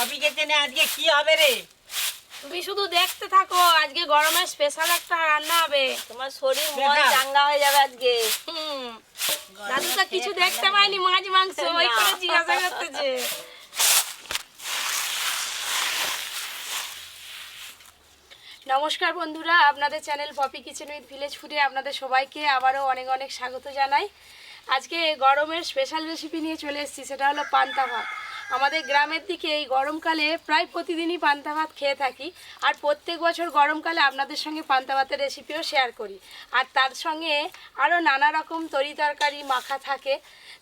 Copy কিচেনে আজকে কি হবে রে? তুমি শুধু দেখতে থাকো, আজকে গরমের স্পেশাল একটা রান্না হবে। তোমার শরীর মন চাঙ্গা হয়ে যাবে আজকে। দাদু তো কিছু দেখতে পাইনি, মাছ মাংস ওই করে জিজ্ঞাসা করতেছে। নমস্কার বন্ধুরা, আপনাদের channel Popy kitchen with village ফুডে আপনাদের সবাইকে আবারও অনেক অনেক স্বাগত জানাই। আজকে গরমের স্পেশাল রেসিপি নিয়ে চলে এসেছি, সেটা হলো পান্তা ভাত। আমাদের গ্রামের দিকে এই গরমকালে প্রায় প্রতিদিনই পান্তা ভাত খেয়ে থাকি, আর প্রত্যেক বছর গরমকালে আপনাদের সঙ্গে পান্তা ভাতের রেসিপিও শেয়ার করি। আর তার সঙ্গে আরও নানা রকম তরি তরকারি মাখা থাকে।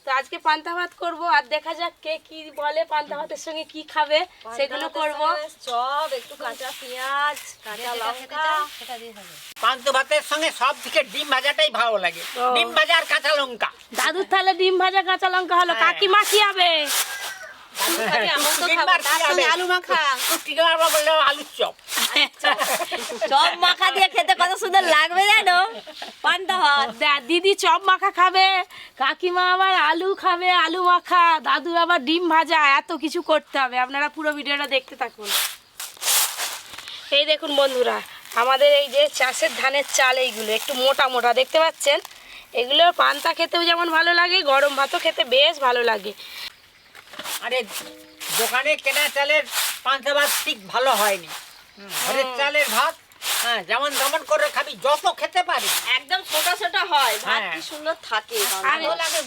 তো আজকে পান্তা ভাত করবো, আর দেখা যাক কে কি বলে পান্তা ভাতের সঙ্গে কি খাবে সেগুলো করব। চপ, একটু কাঁচা পেঁয়াজ, কাঁচা লঙ্কা, সেটা দিয়ে হবে। পান্তা ভাতের সঙ্গে সব থেকে ডিম ভাজাটাই ভালো লাগে। ডিম ভাজা আর কাঁচা লঙ্কা। দাদুর তাহলে ডিম ভাজা কাঁচা লঙ্কা হলো। কাকিমা কি হবে? আলু মাখা, আলুর চপ। চপ মাখা দিয়ে খেতে কত সুন্দর লাগবে জানো পান্তা ভাত। দিদি চপ মাখা খাবে, কাকিমা আবার আলু খাবে, আলু মাখা, দাদু আবার ডিম ভাজা। এত কিছু করতে হবে, আপনারা পুরো ভিডিওটা দেখতে থাকুন। এই দেখুন বন্ধুরা, আমাদের এই যে চাষের ধানের চাল, এইগুলো একটু মোটা মোটা দেখতে পাচ্ছেন। এগুলো পান্তা খেতেও যেমন ভালো লাগে, গরম ভাতও খেতে বেশ ভালো লাগে। আরে দোকানে কেনা চালের পান্তা ভাত ঠিক ভালো হয়নি। ঘরের চালের ভাত যেমন তেমন করে খাবি, যত খেতে পারি। একদম ছোট ছোট হয়, ভাত কি সুন্দর থাকে, ভালো লাগে।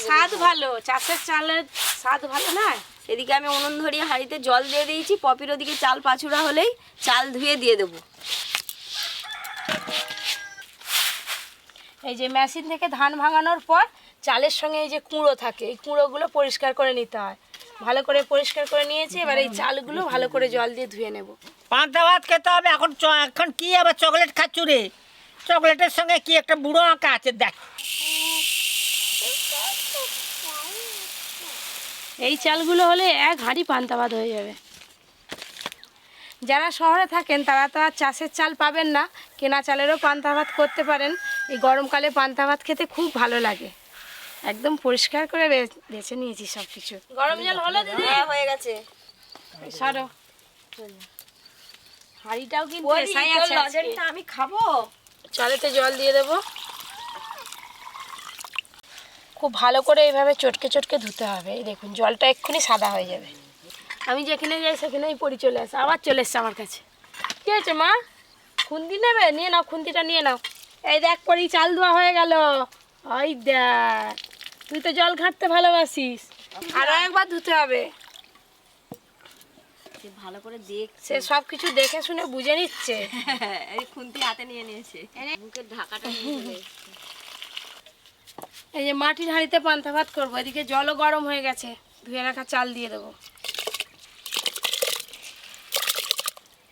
স্বাদ ভালো, চাষের চালের স্বাদ ভালো না। এদিকে আমি উনুন ধরিয়ে হাঁড়িতে জল দিয়ে দিয়েছি। পপির ওদিকে চাল পাছুরা হলেই চাল ধুয়ে দিয়ে দেবো। এই যে মেশিন থেকে ধান ভাঙানোর পর চালের সঙ্গে এই যে কুঁড়ো থাকে, এই কুঁড়োগুলো পরিষ্কার করে নিতে হয়। ভালো করে পরিষ্কার করে নিয়েছি, এবার এই চালগুলো ভালো করে জল দিয়ে ধুয়ে নেব। পান্তা ভাত খেতে হবে। এখন কি আবার চকলেট খাচ্ছু রে? চকলেটের সঙ্গে কি একটা বুড়ো আঁকা আছে দেখ। এই চালগুলো হলে এক হাঁড়ি পান্তা ভাত হয়ে যাবে। যারা শহরে থাকেন তারা তো আর চাষের চাল পাবেন না, কেনা চালেরও পান্তা ভাত করতে পারেন। এই গরমকালে পান্তা ভাত খেতে খুব ভালো লাগে। একদম পরিষ্কার করে বেছে নিয়েছি সব কিছু। গরম জল হলো দিদি? হয়ে গেছে। সারো হাঁড়িটাও কিন্তু এসাই আছে আজকে। আমি খাবো। চালেতে জল দিয়ে দেবো। খুব ভালো করে এইভাবে চটকে চটকে ধুতে হবে। এই দেখুন জলটা এক্ষুনি সাদা হয়ে যাবে। আমি যেখানে যাই সেখানেই পড়ি চলে আসে, আবার চলে এসছে আমার কাছে। কী হয়েছে মা? খুন্তি নেবে? নিয়ে নাও, খুন্তিটা নিয়ে নাও। এই দেখ পড়ি চাল ধোয়া হয়ে গেল। ওই দেখ, তুই তো জল ঘাঁটতে ভালোবাসিস। আরও একবার ধুতে হবে। ভালো করে দেখ, সে সব কিছু দেখে শুনে বুঝে নিচ্ছে। এই খুন্তি হাতে নিয়ে নিয়েছে, মুখের ঢাকাটা নিয়ে চলে এসেছে। এই যে মাটির হাঁড়িতে পান্তা ভাত করবো, এদিকে জলও গরম হয়ে গেছে, ধুয়ে রাখা চাল দিয়ে দেবো।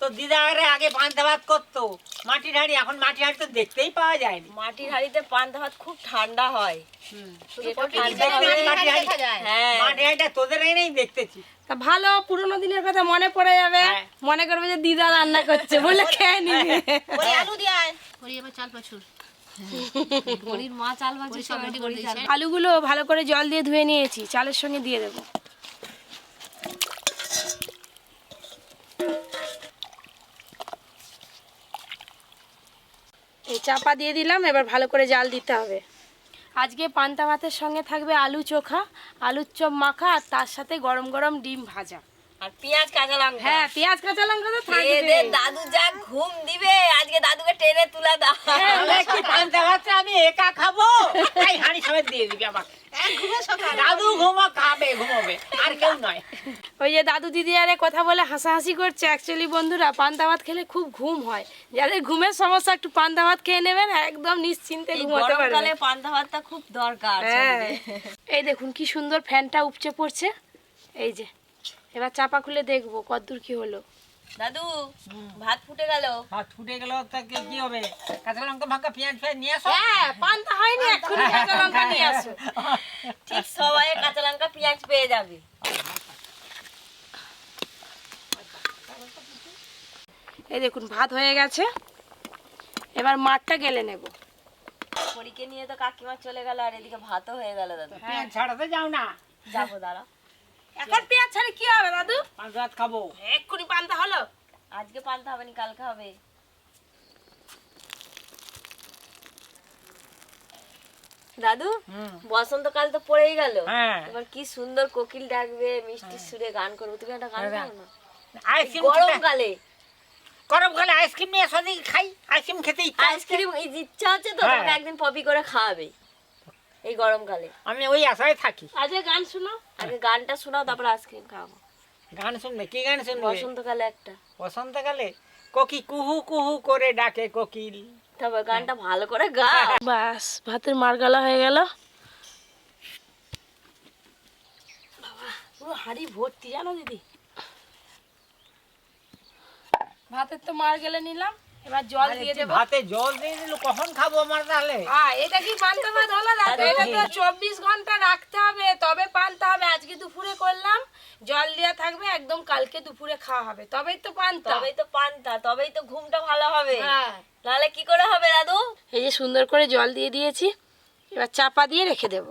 তো দিদা আগে পান্তা ভাত করতো মাটির হাঁড়ি, এখন মাটির হাঁড়ি তো দেখতেই পাওয়া যায়নি। মাটির হাঁড়িতে পান্তা ভাত খুব ঠান্ডা হয়। মাটির হাঁড়িটা তোদের এনেই দেখতেছি। তা ভালো, পুরোনো দিনের কথা মনে পড়ে যাবে। মনে করবে যে দিদা রান্না করছে বলে খেয়ে নিবি। আলু দিয়ে চাল পাছুর, মা চাল ভাজি সব রেডি করে দিয়েছে। আলুগুলো ভালো করে জল দিয়ে ধুয়ে নিয়েছি, চালের সঙ্গে দিয়ে দেবো। এই চাপা দিয়ে দিলাম, এবার ভালো করে জাল দিতে হবে। আজকে পান্তা ভাতের সঙ্গে থাকবে আলু চোখা, আলুর চপ মাখা, আর তার সাথে গরম গরম ডিম ভাজা আর পেঁয়াজ কাঁচা লঙ্কা। হ্যাঁ, পেঁয়াজ কাঁচা লঙ্কা তো থাকবে। দাদু যা ঘুম দিবে আজকে, দাদুকে টেনে তুলে দাও। পান্তা ভাতটা আমি একা খাবো, এই হাঁড়ি সমেত দিয়ে দিবি আমাকে। দাদু ঘুমাবে আর কেউ নয়। ওই যে দাদু দিদি আরে কথা বলে হাসাহাসি করছে। অ্যাকচুয়ালি বন্ধুরা, পান্তা ভাত খেলে খুব ঘুম হয়। যাদের ঘুমের সমস্যা একটু পান্তা ভাত খেয়ে নেবেন, একদম নিশ্চিন্তে ঘুমাতে পারবেন। পান্তা ভাতটা খুব দরকার। এই দেখুন কি সুন্দর ফ্যানটা উপচে পড়ছে। এই যে এবার চাপা খুলে দেখবো কতদূর কি হলো। দাদু ভাত ফুটে গেল। ভাত ফুটে গেল, তাকে কি হবে? কাঁচা লঙ্কা মাখা পেঁয়াজ নিয়ে আসো। হ্যাঁ, পান্তা হয়নি, এক্ষুনি কাঁচা লঙ্কা নিয়ে আসো। ঠিক সবাই কাঁচা লঙ্কা পেঁয়াজ পেয়ে যাবে। এই দেখুন ভাত হয়ে গেছে, এবার মাঠটা গেলে নেব। পরীকে নিয়ে তো কাকিমা চলে গেল, আর এদিকে ভাতও হয়ে গেল। দাদা পেঁয়াজ ছাড়াতে যাও না? যাবো, দাঁড়া। এখন পেঁয়াজ ছাড়া কি হবে দাদু? পান্তা ভাত খাবো। এক্ষুনি পান্তা হলো। আজকে পান্তা হবে না, কালকে হবে। দাদু, হুম। বসন্তকাল তো পড়েই গেল। হ্যাঁ। এবার কি সুন্দর কোকিল ডাকবে, মিষ্টি সুরে গান করবো। তুমি একটা গান হ্যাঁ। গাও না। আইসক্রিম গরমকালে গরমকালে আইসক্রিম নিয়ে আসো দেখি খাই। আইসক্রিম খেতে ইচ্ছা আছে। আইসক্রিম ইচ্ছা হচ্ছে তো, হ্যাঁ। তোমাকে একদিন পপি করে খাওয়াবে এই গরমকালে। আমি ওই আশায় থাকি। আজকে গান শুনো। আগে গানটা শোনাও, তারপর আইসক্রিম খাওয়াবো। গান শুনবে? কি গান শুনবে? বসন্তকালে একটা, বসন্তকালে কোকি কুহু কুহু করে ডাকে কোকিল। তারপর গানটা ভালো করে গাও। বাস, ভাতের মারগালা হয়ে গেল। বাবা, পুরো হাঁড়ি ভর্তি জানো দিদি। ভাতের তো মার গেলে নিলাম, এবার জল আরে দিয়ে তুই দেবো। ভাতে জল দিয়ে দিল, কখন খাবো আমার তাহলে? এটা কি পান্তা ভাত হলো দাদু? এটা তো 24 ঘন্টা রাখতে হবে, তবে পান্তা হবে। আজকে দুপুরে করলাম, জল দেওয়া থাকবে, একদম কালকে দুপুরে খাওয়া হবে, তবেই তো পান্তা। তবেই তো পান্তা, তবেই তো ঘুমটা ভালো হবে। হ্যাঁ। নাহলে কি করে হবে দাদু? এই যে সুন্দর করে জল দিয়ে দিয়েছি, এবার চাপা দিয়ে রেখে দেব।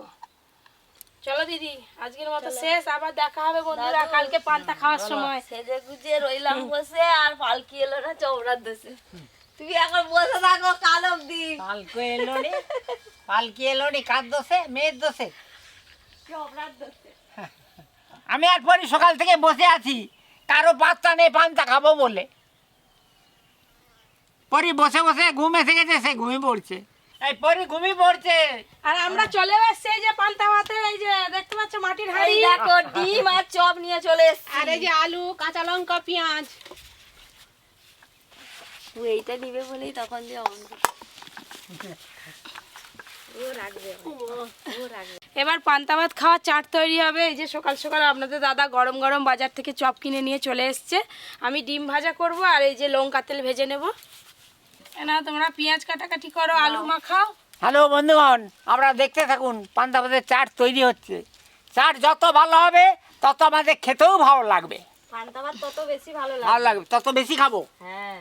চলো দিদি, আজকের মতো শেষ। আবার দেখা হবে বন্ধুরা দাদু, কালকে পান্তা খাওয়ার সময়। সেজে গুজে রইলাম বসে, আর পালকি এলো না চৌরার দেশে। তুমি এখন বসে থাকো কাল অব্দি। পালকি এলো নি, পালকি এলো নি কার দোষে? মেয়ের দোষে। চৌরার দেশে আমি আর পরে সকাল থেকে বসে আছি, কারো বাচ্চা নেই পান্তা খাবো বলে। পরি বসে বসে ঘুম এসে গেছে, সে ঘুমিয়ে পড়ছে। এই পরি ঘুমিয়ে পড়ছে। আর আমরা চলে এসেছি এই যে পান্তা ভাতের, এই যে দেখতে পাচ্ছ মাটির এই হাঁড়ি। দেখো ডিম আর চপ নিয়ে চলে এসছি। আর এই যে আলু, কাঁচা লঙ্কা, পেঁয়াজ। ও এইটা নিবে বলেই তখন যে অন ও রাখবে, ও রাখবে। এবার পান্তা ভাত খাওয়া চাট তৈরি হবে। এই যে সকাল সকাল আপনাদের দাদা গরম গরম বাজার থেকে চপ কিনে নিয়ে চলে এসছে। আমি ডিম ভাজা করব, আর এই যে লঙ্কা তেল ভেজে নেব। না তোমরা পেঁয়াজ কাটাকাটি করো, আলু মাখাও। হ্যালো বন্ধুগণ, আমরা দেখতে থাকুন, পান্তা ভাতের চাট তৈরি হচ্ছে। চাট যত ভালো হবে তত আমাদের খেতেও ভালো লাগবে। পান্তা ভাত তত বেশি ভালো ভালো লাগে। লাগবে, তত বেশি খাবো। হ্যাঁ,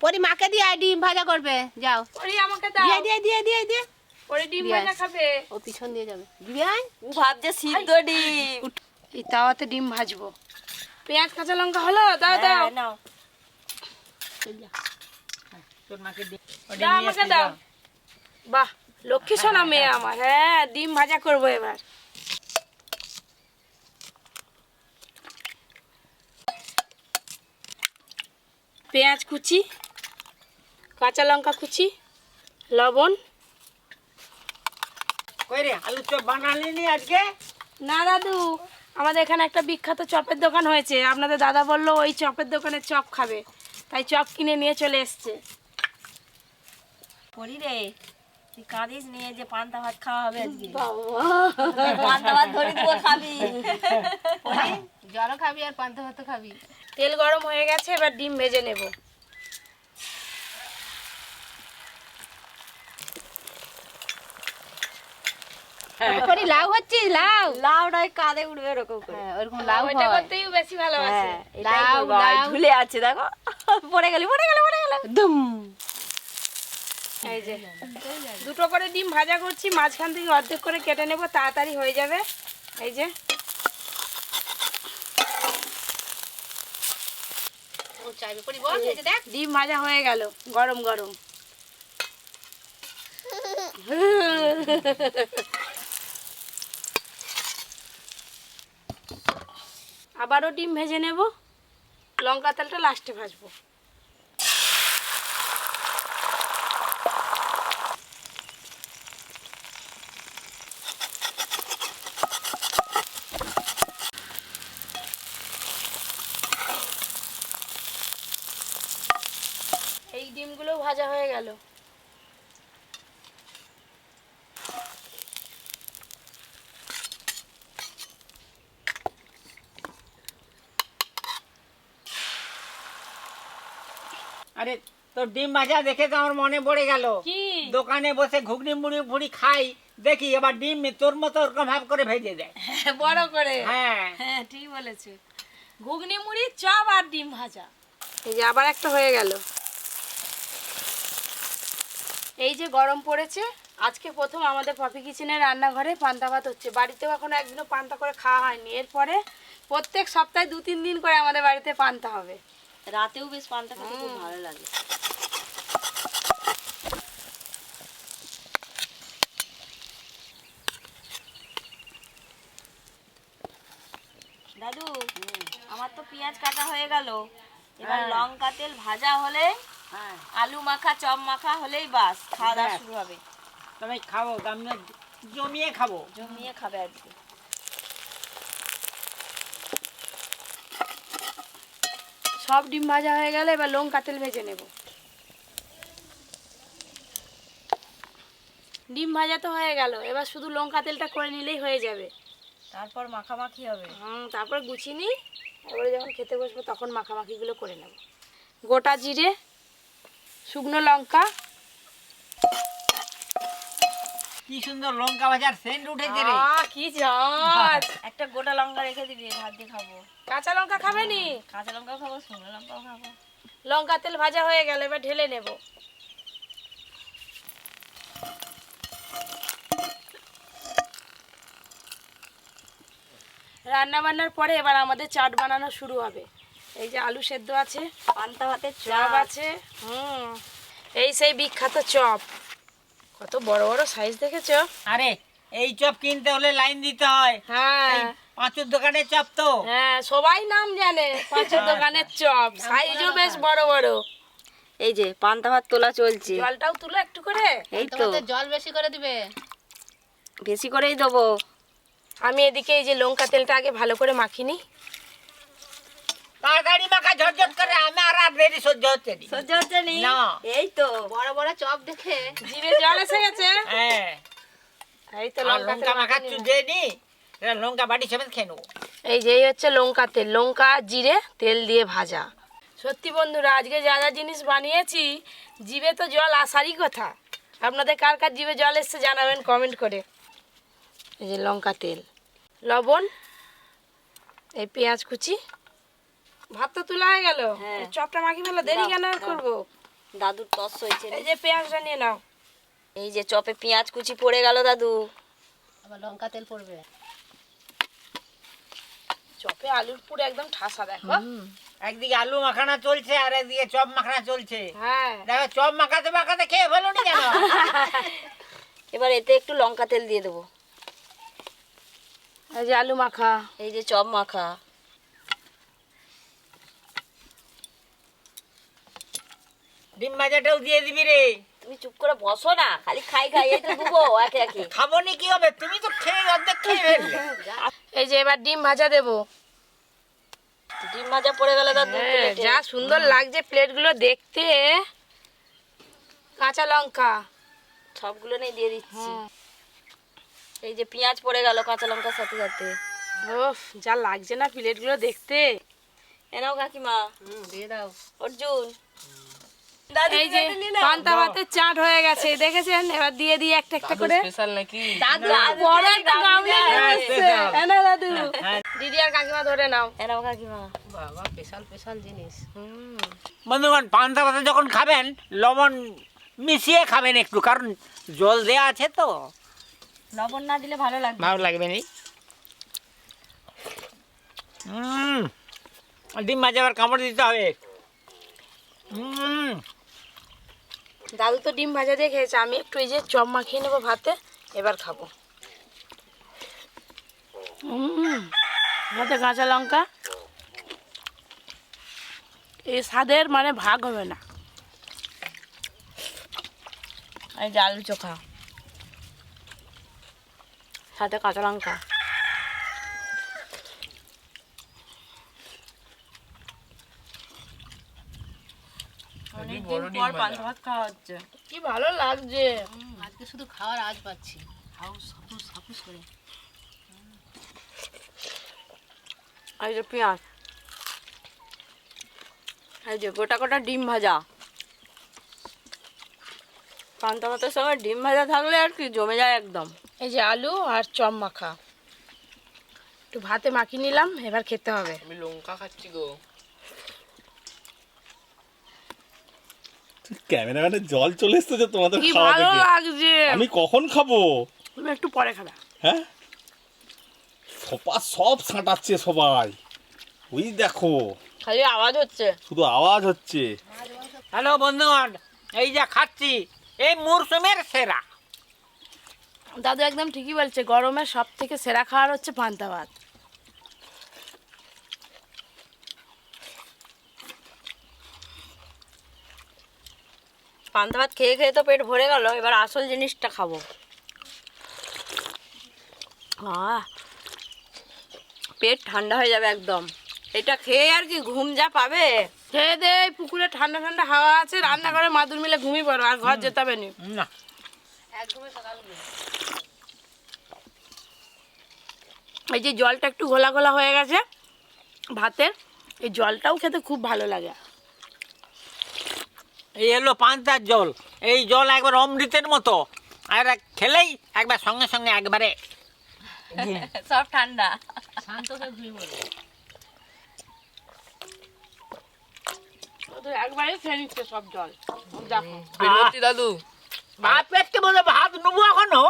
পরি মাকে দিয়ে ডিম ভাজা করবে, যাও। ওরে আমাকে দাও। দিয়ে ওরে ডিম ভাজা খাবে। ও পিছন দিয়ে যাবে, দিবি আয়। ও ভাবছে সিদ্ধ ডিম। এই তাওয়াতে ডিম ভাজবো। পেঁয়াজ কাঁচা লঙ্কা হলো, দাও দাও। হ্যাঁ, নাও। তোর মাকে দি- ও ডিম দাও নিয়ে আমাকে এসছি, দাও। দাও। বাহ, লক্ষ্মী সোনা মেয়ে আমার। হ্যাঁ, ডিম ভাজা করবো এবার। পেঁয়াজ কুচি, কাঁচা লঙ্কা কুচি, লবণ। কই রে, আলু চপ বানালি নি আজকে? না দাদু, আমাদের এখানে একটা বিখ্যাত চপের দোকান হয়েছে, আপনাদের দাদা বললো ওই চপের দোকানে চপ খাবে, তাই চপ কিনে নিয়ে চলে এসছে। করি রে, তুই কাঁদিস নিয়ে যে পান্তা ভাত খাওয়া হবে আজকে। পান্তা ভাত ধরে তুই খাবি। জলও খাবি আর পান্তা ভাত খাবি। তেল গরম হয়ে গেছে, এবার ডিম ভেজে নেব। পরি লাউ হচ্ছিস, লাউ। লাউ নয় কাঁধে উঠবে এরকম করে। হ্যাঁ, ওরকম লাউ ওইটা হয়। করতেই বেশি ভালোবাসে। হ্যাঁ, এটাই লাউ, করবো। আর লাউ। ঝুলে আছে দেখো, পড়ে গেলি পড়ে গেল পড়ে গেল। দুম। এই যে দুটো করে ডিম ভাজা করছি, মাঝখান থেকে অর্ধেক করে কেটে নেব, তাড়াতাড়ি হয়ে যাবে। এই যে ও চাইবে পরি বল, এই যে দেখ। ডিম ভাজা হয়ে গেল, গরম গরম। আবারও ডিম ভেজে নেব, লঙ্কা তেলটা লাস্টে ভাজবো। এই ডিমগুলো ভাজা হয়ে গেল। আরে তোর ডিম ভাজা দেখে তো আমার মনে পড়ে গেল, কি? দোকানে বসে ঘুগনি মুড়ি ফুড়ি খাই, দেখি এবার ডিম তোর মতো ওরকম ভাব করে ভেজে দেয়। বড় করে। হ্যাঁ, হ্যাঁ ঠিক বলেছো, ঘুগনি মুড়ি, চপ আর ডিম ভাজা। এই যে আবার একটা হয়ে গেল। এই যে গরম পড়েছে, আজকে প্রথম আমাদের পপি কিচেনের রান্নাঘরে পান্তা ভাত হচ্ছে। বাড়িতেও এখনো একদিনও পান্তা করে খাওয়া হয়নি। এরপরে প্রত্যেক সপ্তাহে 2-3 দিন করে আমাদের বাড়িতে পান্তা হবে। রাতেও বেশ পান্তা খেতে খুব ভালো লাগে। দাদু, আমার তো পেঁয়াজ কাটা হয়ে গেল, এবার হ্যাঁ। লঙ্কা তেল ভাজা হলে, হ্যাঁ আলু মাখা চপ মাখা হলেই বাস খাওয়া দাওয়া ব্যাস। শুরু হবে। তবে খাবো, আমরা জমিয়ে খাবো। জমিয়ে খাবে আজকে। সব ডিম ভাজা হয়ে গেলে এবার লঙ্কা তেল ভেজে নেব। ডিম ভাজা তো হয়ে গেল, এবার শুধু লঙ্কা তেলটা করে নিলেই হয়ে যাবে। তারপর মাখামাখি হবে। তারপর গুছিয়ে নিই, এবারে যখন খেতে বসবো তখন মাখামাখিগুলো করে নেব। গোটা জিরে, শুকনো লঙ্কা, কি সুন্দর লঙ্কা ভাজার সেন্ট উঠেছে রে। কি ঝাঁজ! একটা গোটা লঙ্কা রেখে দিবি, ভাত দিয়ে খাবো। কাঁচা লঙ্কা খাবে নি? কাঁচা লঙ্কাও খাবো, শুকনো লঙ্কাও খাবো। লঙ্কা তেল ভাজা হয়ে গেল, এবার ঢেলে নেব। রান্না বান্নার পরে এবার আমাদের চাট বানানো শুরু হবে। এই যে আলু সেদ্ধ আছে, পান্তা ভাতের চপ চপ আছে। এই সেই বিখ্যাত চপ, কত বড় বড় সাইজ দেখেছো? আরে এই চপ কিনতে হলে লাইন দিতে হয়। হ্যাঁ পাঁচুর দোকানের চপ তো। হ্যাঁ, সবাই নাম জানে পাঁচের দোকানের চপ, সাইজও বেশ বড় বড়। এই যে পান্তা ভাত তোলা চলছে। জলটাও তুলো একটু করে। এই তো তোমাদের জল বেশি করে দিবে। বেশি করেই দেবো। আমি এদিকে এই যে লঙ্কা তেলটা আগে ভালো করে মাখিনি। তাড়াতাড়ি মাখা ঝটঝট করে, আমার আর দেরি সহ্য হচ্ছে না। সহ্য হচ্ছে নি? না। এই তো বড় বড় চপ দেখে জিভে জল এসে গেছে। হ্যাঁ, এই তো আর লঙ্কা লঙ্কা মাখা চুজে নি, লঙ্কা বাটি সমেত খেয়ে নেবো। এই যে এই হচ্ছে লঙ্কা তেল, লঙ্কা জিরে তেল দিয়ে ভাজা। সত্যি বন্ধুরা, আজকে যা যা জিনিস বানিয়েছি জিভে তো জল আসারই কথা। আপনাদের কার কার জিভে জল এসছে জানাবেন কমেন্ট করে। এই যে লঙ্কা তেল, লবণ, এই পেঁয়াজ কুচি। ভাত তো তোলা হয়ে গেল, হ্যাঁ। এই চপটা মাখি ফেলো, দেরি দাও, কেন আর দাও। করবো? দাদুর টস হয়েছে। এই যে পেঁয়াজটা নিয়ে নাও। এই যে চপে পেঁয়াজ কুচি পড়ে গেল দাদু। আবার লঙ্কা তেল পড়বে। চপে আলুর পুরো একদম ঠাসা দেখো। একদিকে আলু মাখানা চলছে আর একদিকে চপ মাখানা চলছে। হ্যাঁ, দেখো চপ মাখাতে মাখাতে খেয়ে ফেলো নি কেন? এবার এতে একটু লঙ্কা তেল দিয়ে দেবো। এই যে আলু মাখা। এই যে চপ মাখা। ডিম ভাজাটাও দিয়ে দিবি রে। তুমি চুপ করে বসো না, খালি খাই খাই এই তো দেবো একে একে। খাবো নি কি হবে, তুমি তো খেয়ে অর্ধেক খেয়ে ফেললে। এই যে এবার ডিম ভাজা দেবো। ডিম ভাজা পড়ে গেল দাদু হ্যাঁ, প্লেটে। যা সুন্দর লাগছে প্লেটগুলো দেখতে। কাঁচা লঙ্কা, সবগুলো নেই দিয়ে দিচ্ছি। এই যে পেঁয়াজ পড়ে গেল কাঁচা লঙ্কার সাথে সাথে। ওফ যা লাগছে না প্লেটগুলো দেখতে। এনাও কাকিমা। দিয়ে দাও। অর্জুন এই যে পান্তা ভাতের চাট হয়ে গেছে দেখেছেন, এবার দিয়ে দিয়ে একটা একটা করে। দাদু বড় একটা গামলা নিয়ে হ্যাঁ, এসছে। স্পেশাল। হ্যাঁ না দাদু? হ্যাঁ। দিদি আর কাকিমা ধরে নাও। এনাও কাকিমা। বাবা স্পেশাল স্পেশাল জিনিস। বন্ধুগণ, পান্তা ভাতে যখন খাবেন লবণ মিশিয়ে খাবেন একটু, কারণ জল দেয়া আছে তো। লবণ না দিলে ভালো লাগবে। ভালো লাগবে নি। ডিম ভাজা আবার কামড় দিতে হবে। দাদু তো ডিম ভাজা দিয়ে খেয়েছে, আমি একটু এই যে চপ মাখিয়ে নেবো ভাতে, এবার খাবো। ভাতে কাঁচা লঙ্কা, এই স্বাদের মানে ভাগ হবে না। এই যে আলু চোখা। সাথে কাঁচা লঙ্কা। অনেকদিন পর পান্তা ভাত খাওয়া হচ্ছে। কি ভালো লাগছে। আজকে শুধু খাওয়ার আজ পাচ্ছি। হাউস হাপুস হাপুস করে। এই যে পেঁয়াজ, এই যে গোটা গোটা ডিম ভাজা। পান্তা ভাতের সঙ্গে ডিম ভাজা থাকলে আর কি জমে যায় একদম। এই যে আলু আর চপ মাখা, একটু ভাতে মাখিয়ে নিলাম, এবার খেতে হবে। আমি লঙ্কা খাচ্ছি গো। ক্যামেরাম্যানের জল চলে এসছে যে তোমাদের কি খাওয়া ভালো দেখে। লাগছে। আমি কখন খাবো? তুমি একটু পরে খাবে। হ্যাঁ, সব ছাঁটাচ্ছে সবাই, ওই দেখো খালি আওয়াজ হচ্ছে। শুধু আওয়াজ হচ্ছে। হ্যালো বন্ধুগণ, এই যে খাচ্ছি এই মরশুমের সেরা। দাদু একদম ঠিকই বলছে, গরমের সব থেকে সেরা খাবার হচ্ছে পান্তা ভাত। পান্তা ভাত খেয়ে খেয়ে তো পেট ভরে গেল, এবার আসল জিনিসটা খাবো। পেট ঠান্ডা হয়ে যাবে একদম। এটা খেয়ে আর কি ঘুম যা পাবে। খেয়ে দে, এই পুকুরে ঠান্ডা ঠান্ডা হাওয়া আছে, রান্না করে মাদুর মিলে ঘুমিয়ে পড়ো, আর ঘর যেতে হবে নি। না এই যে জলটা একটু ঘোলা ঘোলা হয়ে গেছে ভাতের, এই জলটাও খেতে খুব ভালো লাগে। এই এলো পান্তার জল, এই জল একবার অমৃতের মতো, আর খেলেই একবার সঙ্গে সঙ্গে একবারে সব ঠান্ডা। তো একবারে খেয়ে নিচ্ছে সব জল। দেখো দাদু ভাত পেটকে বলে ভাত নেবো এখনো।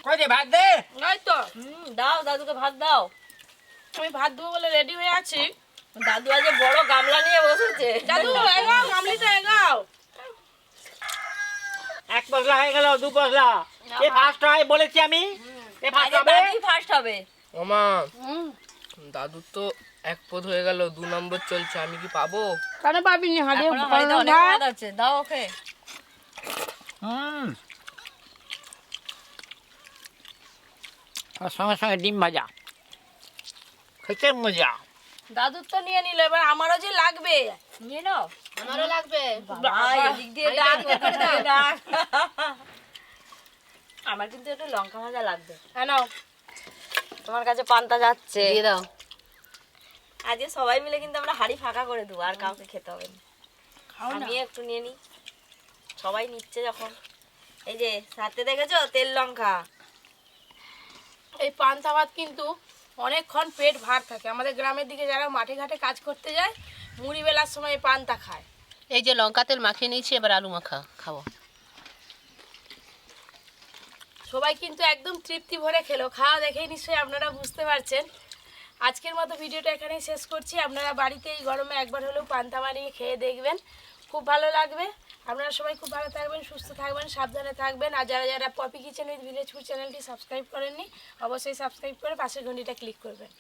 কই রে ভাত দে। এই তো দাও দাদুকে ভাত দাও। আমি ভাত দেবো বলে রেডি হয়ে আছি। দাদু আজ বড় গামলা নিয়ে বসেছে। দাদু এগাও, গামলিটা এগাও। এক পশলা হয়ে গেল, দু পশলা, এ ফার্স্ট হয় বলেছি আমি, এ ফার্স্ট হবে। দাদুই ফার্স্ট হবে। মামা হুম, দাদুর তো এক পদ হয়ে গেল, 2 নম্বর চলছে, আমি কি পাবো? কেন পাবিনি? হাড়ি এখনো হাঁড়িতে অনেক ভাত আছে, দাও ওকে। আর সঙ্গে সঙ্গে ডিম ভাজা, খেতে মজা। দাদুর তো নিয়ে নিল, এবার আমারও যে লাগবে। নিয়ে নাও। আমারও লাগবে। ভাই এদিক দিয়ে ডাক, ওদিক দিয়ে ডাক। আমার কিন্তু একটু লঙ্কা ভাজা লাগবে। হ্যাঁ নাও। তোমার কাছে পান্তা যাচ্ছে। দিয়ে দাও। আজকে সবাই মিলে কিন্তু আমরা হাড়ি ফাঁকা করে দেবো, আর কাউকে খেতে হবে না। খাও না। আমি একটু নিয়ে নিই, সবাই নিচ্ছে যখন। এই যে সাথে দেখেছো তেল লঙ্কা। এই পান্তা ভাত কিন্তু অনেকক্ষণ পেট ভার থাকে। আমাদের গ্রামের দিকে যারা মাঠে ঘাটে কাজ করতে যায়, মুড়ি বেলার সময় এই পান্তা খায়। এই যে লঙ্কা তেল মাখিয়ে নিয়েছি, এবার আলু মাখা খাবো। সবাই কিন্তু একদম তৃপ্তি ভরে খেলো। খাওয়া দেখেই নিশ্চয়ই আপনারা বুঝতে পারছেন। আজকের মতো ভিডিওটা এখানেই শেষ করছি। আপনারা বাড়িতে এই গরমে একবার হলেও পান্তা বানিয়ে খেয়ে দেখবেন, খুব ভালো লাগবে। আপনারা সবাই খুব ভালো থাকবেন, সুস্থ থাকবেন, সাবধানে থাকবেন। আর যারা যারা Poppy kitchen with Village Food চ্যানেলটি সাবস্ক্রাইব করেননি, অবশ্যই সাবস্ক্রাইব করে পাশের ঘন্টিটা ক্লিক করবেন।